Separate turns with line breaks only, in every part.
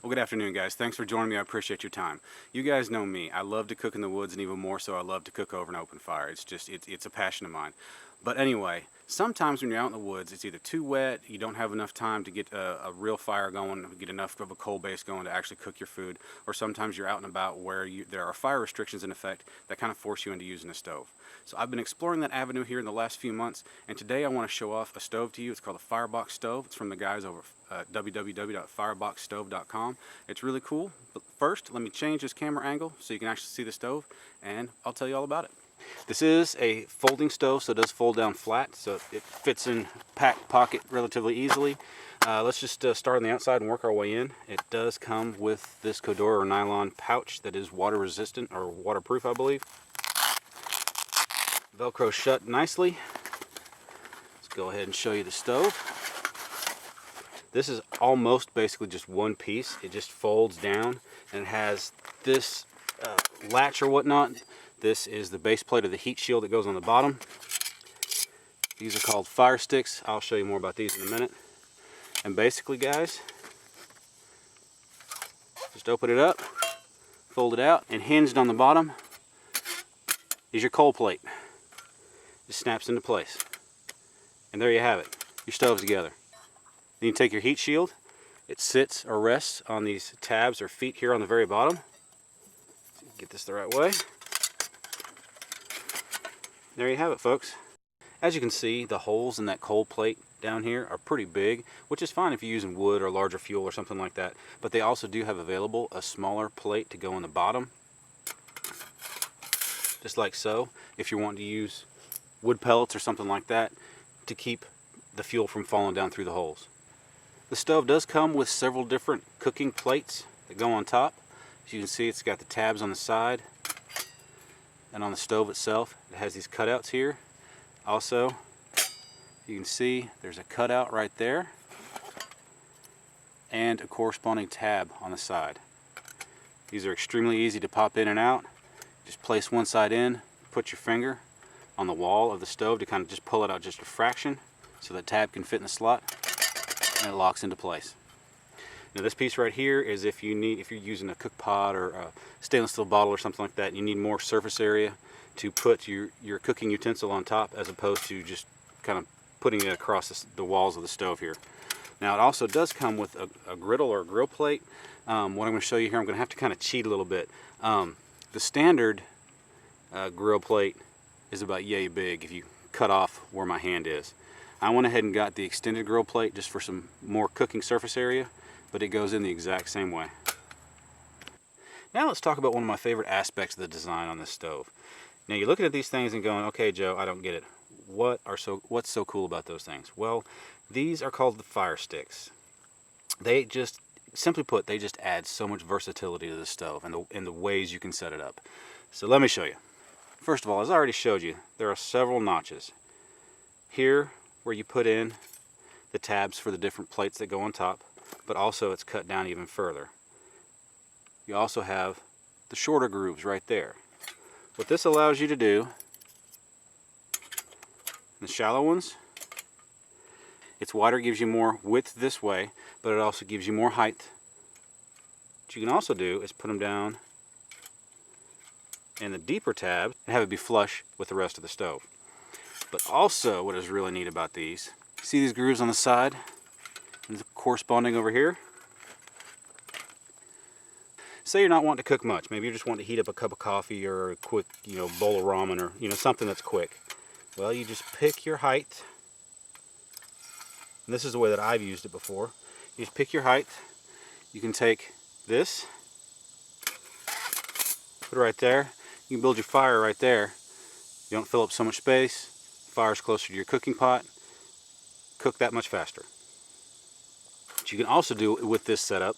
Well, good afternoon, guys. Thanks for joining me. I appreciate your time. You guys know me. I love to cook in the woods, and even more so, I love to cook over an open fire. It's a passion of mine. But anyway, sometimes when you're out in the woods, it's either too wet, you don't have enough time to get a real fire going, get enough of a coal base going to actually cook your food, or sometimes you're out and about where there are fire restrictions in effect that kind of force you into using a stove. So I've been exploring that avenue here in the last few months, and today I want to show off a stove to you. It's called a Firebox Stove. It's from the guys over at www.fireboxstove.com. It's really cool. But first, let me change this camera angle so you can actually see the stove, and I'll tell you all about it. This is a folding stove, so it does fold down flat, so it fits in pocket relatively easily. Let's just start on the outside and work our way in. It does come with this Codor or nylon pouch that is water resistant or waterproof, I believe. Velcro shut nicely. Let's go ahead and show you the stove. This is almost basically just one piece. It just folds down, and it has this latch or whatnot. This is the base plate of the heat shield that goes on the bottom. These are called fire sticks. I'll show you more about these in a minute. And basically, guys, just open it up, fold it out, and hinged on the bottom is your coal plate. Just snaps into place. And there you have it. Your stove's together. Then you take your heat shield. It sits or rests on these tabs or feet here on the very bottom. Get this the right way. There you have it, folks. As you can see, the holes in that coal plate down here are pretty big, which is fine if you're using wood or larger fuel or something like that. But they also do have available a smaller plate to go on the bottom, just like so, if you're wanting to use wood pellets or something like that to keep the fuel from falling down through the holes. The stove does come with several different cooking plates that go on top. As you can see, it's got the tabs on the side, and on the stove itself it has these cutouts here. Also, you can see there's a cutout right there and a corresponding tab on the side. These are extremely easy to pop in and out. Just place one side in, put your finger on the wall of the stove to kind of just pull it out just a fraction so that tab can fit in the slot, and it locks into place. Now this piece right here is if you're using a cook pot or a stainless steel bottle or something like that, and you need more surface area to put your cooking utensil on top, as opposed to just kind of putting it across the walls of the stove here. Now it also does come with a griddle or a grill plate. What I'm going to show you here, I'm going to have to kind of cheat a little bit. The standard grill plate is about yay big if you cut off where my hand is. I went ahead and got the extended grill plate just for some more cooking surface area, but it goes in the exact same way. Now let's talk about one of my favorite aspects of the design on this stove. Now you're looking at these things and going, okay, Joe, I don't get it. What's so cool about those things? Well, these are called the fire sticks. They just, simply put, they just add so much versatility to the stove and the ways you can set it up. So let me show you. First of all, as I already showed you, there are several notches. Here, where you put in the tabs for the different plates that go on top, but also it's cut down even further. You also have the shorter grooves right there. What this allows you to do, the shallow ones, it's wider, gives you more width this way, but it also gives you more height. What you can also do is put them down in the deeper tab and have it be flush with the rest of the stove. But also, what is really neat about these, see these grooves on the side and the corresponding over here? Say you're not wanting to cook much. Maybe you just want to heat up a cup of coffee or a quick, bowl of ramen, or something that's quick. Well, you just pick your height. And this is the way that I've used it before. You just pick your height. You can take this, put it right there. You can build your fire right there. You don't fill up so much space. Fire's closer to your cooking pot. Cook that much faster. What you can also do with this setup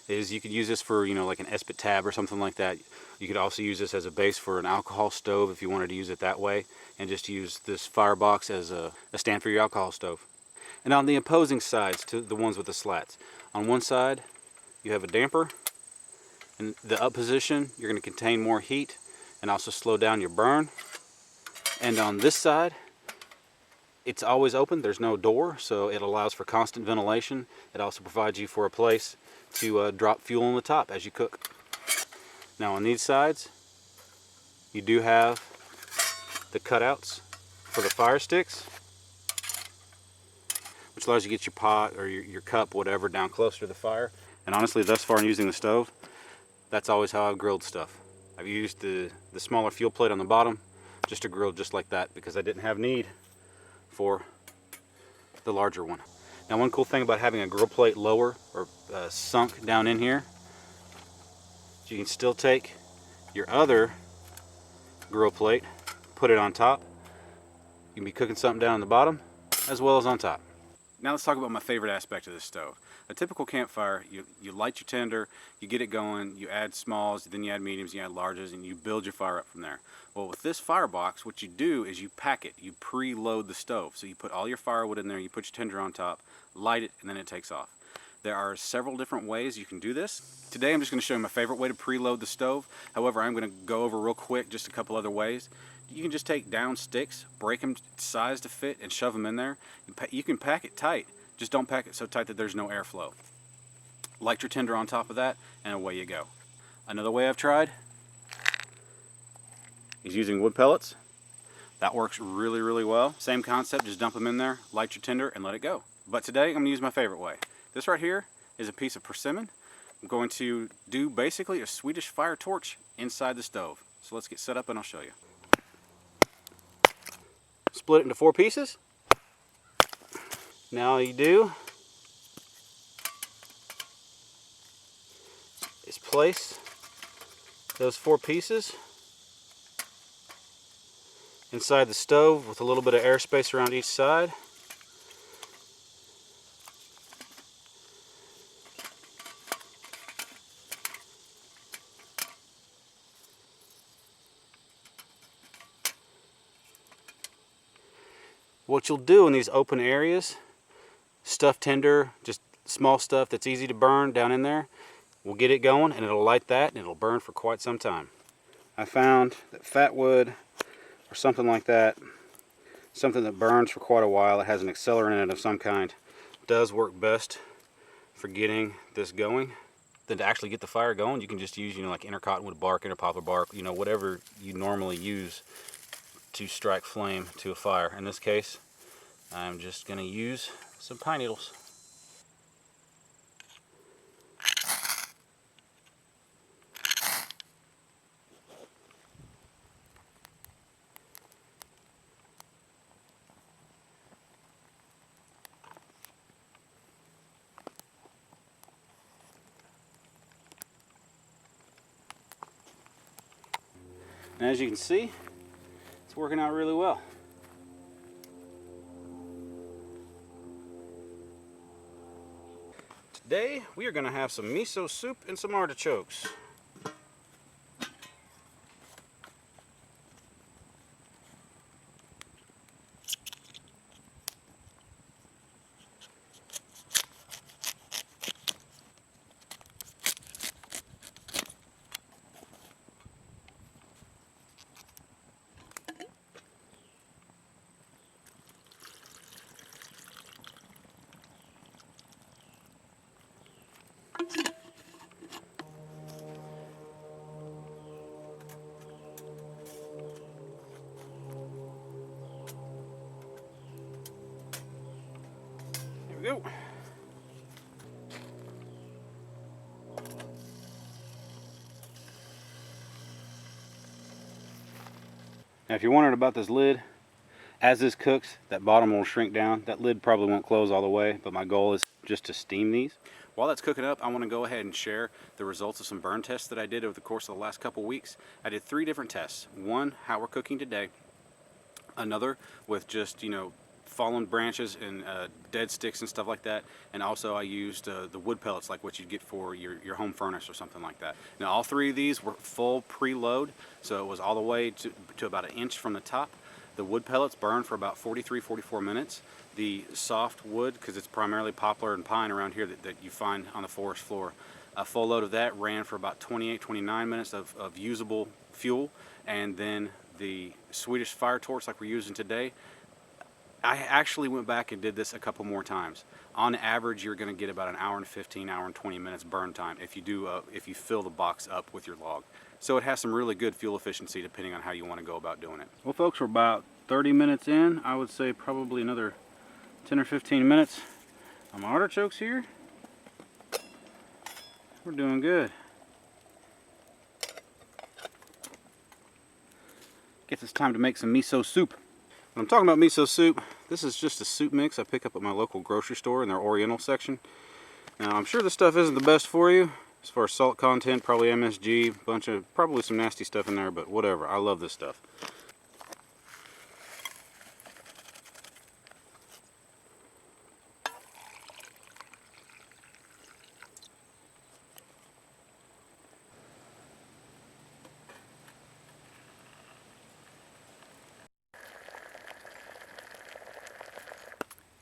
is you could use this for, like an Esprit tab or something like that. You could also use this as a base for an alcohol stove if you wanted to use it that way, and just use this firebox as a stand for your alcohol stove. And on the opposing sides to the ones with the slats, on one side you have a damper. In the up position, you're going to contain more heat and also slow down your burn. And on this side, It's always open, there's no door, so it allows for constant ventilation. It also provides you for a place to drop fuel on the top as you cook. Now on these sides, you do have the cutouts for the fire sticks, which allows you to get your pot or your cup, whatever, down closer to the fire. And honestly, thus far in using the stove, that's always how I've grilled stuff. I've used the smaller fuel plate on the bottom just to grill just like that because I didn't have need for the larger one. Now one cool thing about having a grill plate lower or sunk down in here, you can still take your other grill plate, put it on top. You can be cooking something down on the bottom as well as on top. Now let's talk about my favorite aspect of this stove. A typical campfire, you light your tinder, you get it going, you add smalls, then you add mediums, you add larges, and you build your fire up from there. Well, with this firebox, what you do is you pack it, you preload the stove. So you put all your firewood in there, you put your tinder on top, light it, and then it takes off. There are several different ways you can do this. Today I'm just going to show you my favorite way to preload the stove. However, I'm going to go over real quick just a couple other ways. You can just take down sticks, break them size to fit, and shove them in there. You can pack it tight, just don't pack it so tight that there's no airflow. Light your tinder on top of that, and away you go. Another way I've tried is using wood pellets. That works really, really well. Same concept, just dump them in there, light your tinder, and let it go. But today I'm going to use my favorite way. This right here is a piece of persimmon. I'm going to do basically a Swedish fire torch inside the stove. So let's get set up and I'll show you. Split it into 4 pieces. Now all you do is place those 4 pieces inside the stove with a little bit of airspace around each side. What you'll do in these open areas, stuff tinder, just small stuff that's easy to burn down in there, we'll get it going and it'll light that and it'll burn for quite some time. I found that fat wood or something like that, something that burns for quite a while, it has an accelerant in it of some kind, does work best for getting this going. Then to actually get the fire going, you can just use, like inner cottonwood bark, inner poplar bark, whatever you normally use to strike flame to a fire. In this case, I'm just going to use some pine needles. And as you can see, it's working out really well. Today we are going to have some miso soup and some artichokes. There we go. Now if you're wondering about this lid, as this cooks, that bottom will shrink down. That lid probably won't close all the way, but my goal is just to steam these. While that's cooking up, I want to go ahead and share the results of some burn tests that I did over the course of the last couple weeks. I did 3 different tests. One, how we're cooking today. Another with just, fallen branches and dead sticks and stuff like that. And also I used the wood pellets like what you'd get for your home furnace or something like that. Now all 3 of these were full preload, so it was all the way to about 1 inch from the top. The wood pellets burned for about 43-44 minutes. The soft wood, because it's primarily poplar and pine around here that you find on the forest floor, a full load of that ran for about 28-29 minutes of usable fuel. And then the Swedish fire torch like we're using today, I actually went back and did this a couple more times. On average, you're going to get about an hour and 15, hour and 20 minutes burn time if you fill the box up with your log. So it has some really good fuel efficiency depending on how you want to go about doing it. Well, folks, we're about 30 minutes in. I would say probably another 10 or 15 minutes on my artichokes here. We're doing good. Guess it's time to make some miso soup. When I'm talking about miso soup, this is just a soup mix I pick up at my local grocery store in their Oriental section. Now, I'm sure this stuff isn't the best for you. As far as salt content, probably MSG, probably some nasty stuff in there, but whatever. I love this stuff.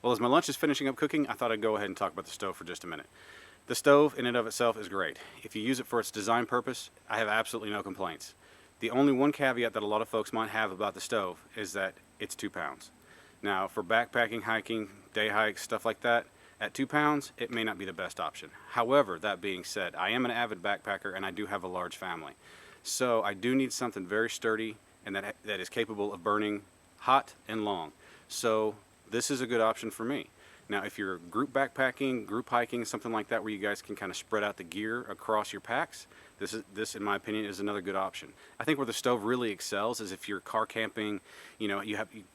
Well, as my lunch is finishing up cooking, I thought I'd go ahead and talk about the stove for just a minute. The stove in and of itself is great. If you use it for its design purpose, I have absolutely no complaints. The only one caveat that a lot of folks might have about the stove is that it's 2 pounds. Now, for backpacking, hiking, day hikes, stuff like that, at 2 pounds, it may not be the best option. However, that being said, I am an avid backpacker and I do have a large family. So I do need something very sturdy and that is capable of burning hot and long. So this is a good option for me. Now, if you're group backpacking, group hiking, something like that where you guys can kind of spread out the gear across your packs, this in my opinion is another good option. I think where the stove really excels is if you're car camping, you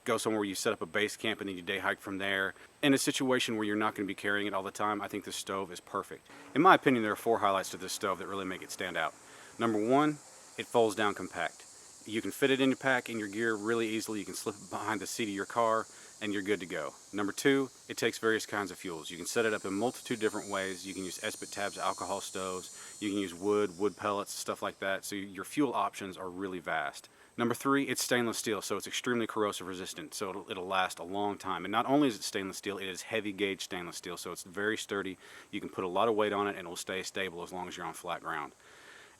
go somewhere where you set up a base camp and then you day hike from there. In a situation where you're not going to be carrying it all the time, I think this stove is perfect. In my opinion, there are 4 highlights to this stove that really make it stand out. Number 1, it folds down compact. You can fit it in your pack, in your gear really easily. You can slip it behind the seat of your car and you're good to go. Number 2, it takes various kinds of fuels. You can set it up in multitude different ways. You can use Esbit tabs, alcohol stoves. You can use wood pellets, stuff like that. So your fuel options are really vast. Number 3, it's stainless steel, so it's extremely corrosive resistant, so it'll last a long time. And not only is it stainless steel, it is heavy gauge stainless steel, so it's very sturdy. You can put a lot of weight on it and it will stay stable as long as you're on flat ground.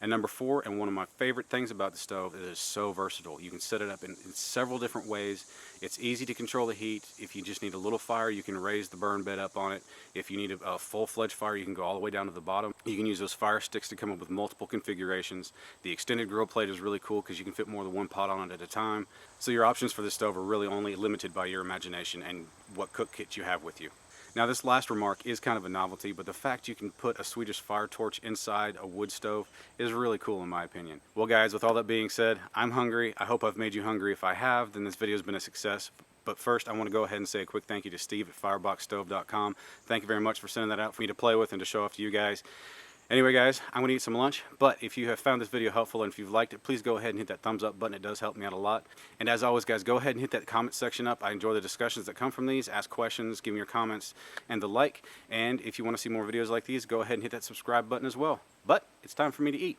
And number 4, and one of my favorite things about the stove, it is so versatile. You can set it up in several different ways. It's easy to control the heat. If you just need a little fire, you can raise the burn bed up on it. If you need a full-fledged fire, you can go all the way down to the bottom. You can use those fire sticks to come up with multiple configurations. The extended grill plate is really cool because you can fit more than one pot on it at a time. So your options for this stove are really only limited by your imagination and what cook kit you have with you. Now, this last remark is kind of a novelty, but the fact you can put a Swedish fire torch inside a wood stove is really cool in my opinion. Well guys, with all that being said, I'm hungry. I hope I've made you hungry. If I have, then this video has been a success. But first, I want to go ahead and say a quick thank you to Steve at fireboxstove.com. Thank you very much for sending that out for me to play with and to show off to you guys. Anyway guys, I'm going to eat some lunch, but if you have found this video helpful and if you've liked it, please go ahead and hit that thumbs up button. It does help me out a lot. And as always guys, go ahead and hit that comment section up. I enjoy the discussions that come from these. Ask questions, give me your comments and the like. And if you want to see more videos like these, go ahead and hit that subscribe button as well. But it's time for me to eat.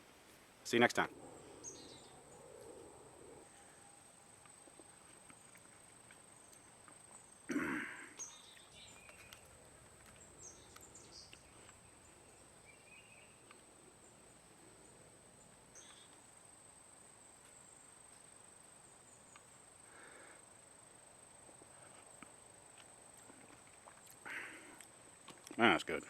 See you next time. Man, that's good.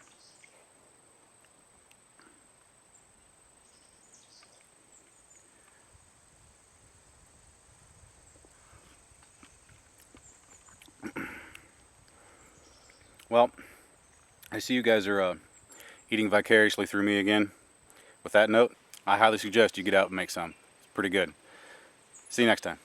Well, I see you guys are eating vicariously through me again. With that note, I highly suggest you get out and make some. It's pretty good. See you next time.